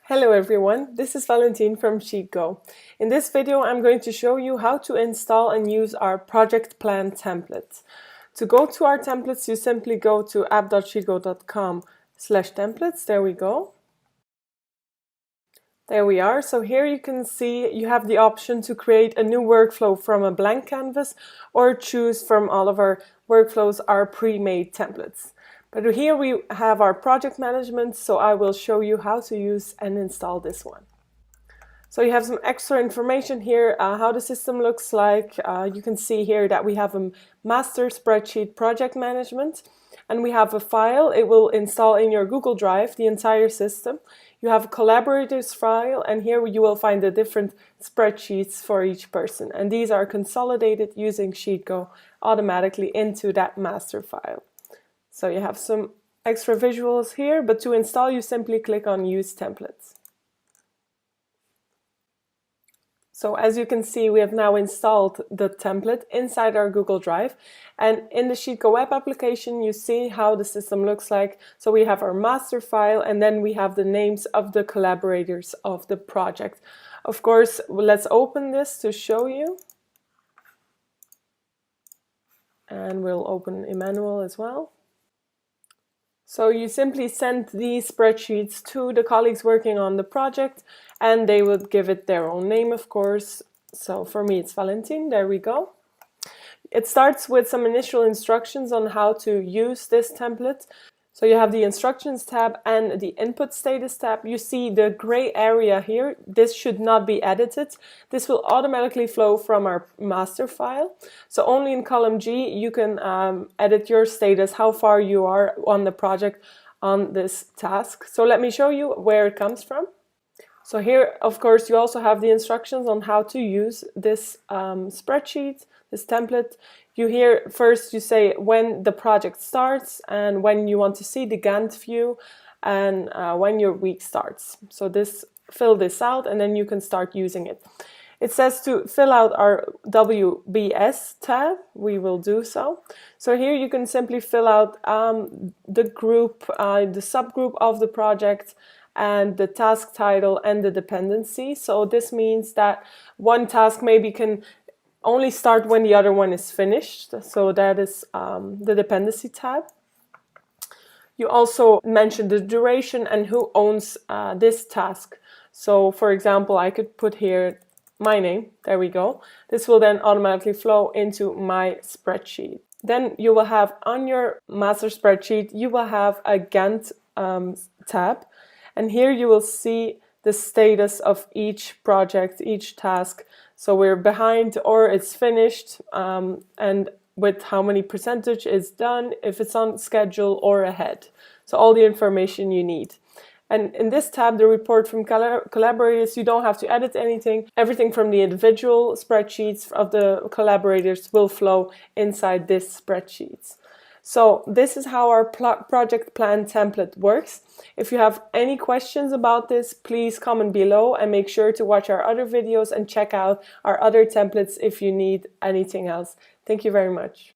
Hello everyone, this is Valentine from SheetGo. In this video I'm going to show you how to install and use our project plan template. To go to our templates, you simply go to app.sheetgo.com/templates. There we go. There we are. So here you can see you have the option to create a new workflow from a blank canvas or choose from all of our workflows, our pre-made templates. But here we have our project management, so I will show you how to use and install this one. So you have some extra information here, how the system looks like. You can see here that we have a master spreadsheet project management, and we have a file. It will install in your Google Drive the entire system. You have a collaborators file, and here you will find the different spreadsheets for each person. And these are consolidated using SheetGo automatically into that master file. So you have some extra visuals here, but to install you simply click on Use Templates. So as you can see, we have now installed the template inside our Google Drive, and in the SheetGo web application you see how the system looks like. So we have our master file, and then we have the names of the collaborators of the project. Of course, let's open this to show you. And we'll open Emmanuel as well. So you simply send these spreadsheets to the colleagues working on the project, and they would give it their own name, of course. So for me it's Valentine, there we go. It starts with some initial instructions on how to use this template. So you have the instructions tab and the input status tab. You see the gray area here. This should not be edited. This will automatically flow from our master file. So only in column G you can edit your status, how far you are on the project on this task. So let me show you where it comes from. So here, of course, you also have the instructions on how to use this spreadsheet, this template. First you say when the project starts and when you want to see the Gantt view and when your week starts. So fill this out and then you can start using it. It says to fill out our WBS tab. We will do so. So here you can simply fill out the group, the subgroup of the project, and the task title and the dependency. So this means that one task maybe can only start when the other one is finished. So that is the dependency tab. You also mention the duration and who owns this task. So for example, I could put here my name. There we go. This will then automatically flow into my spreadsheet. Then you will have on your master spreadsheet, you will have a Gantt tab. And here you will see the status of each project, each task. So we're behind or it's finished, and with how many percentage is done, if it's on schedule or ahead. So all the information you need. And in this tab, the report from collaborators, you don't have to edit anything. Everything from the individual spreadsheets of the collaborators will flow inside this spreadsheet. So this is how our project plan template works. If you have any questions about this, please comment below and make sure to watch our other videos and check out our other templates if you need anything else. Thank you very much.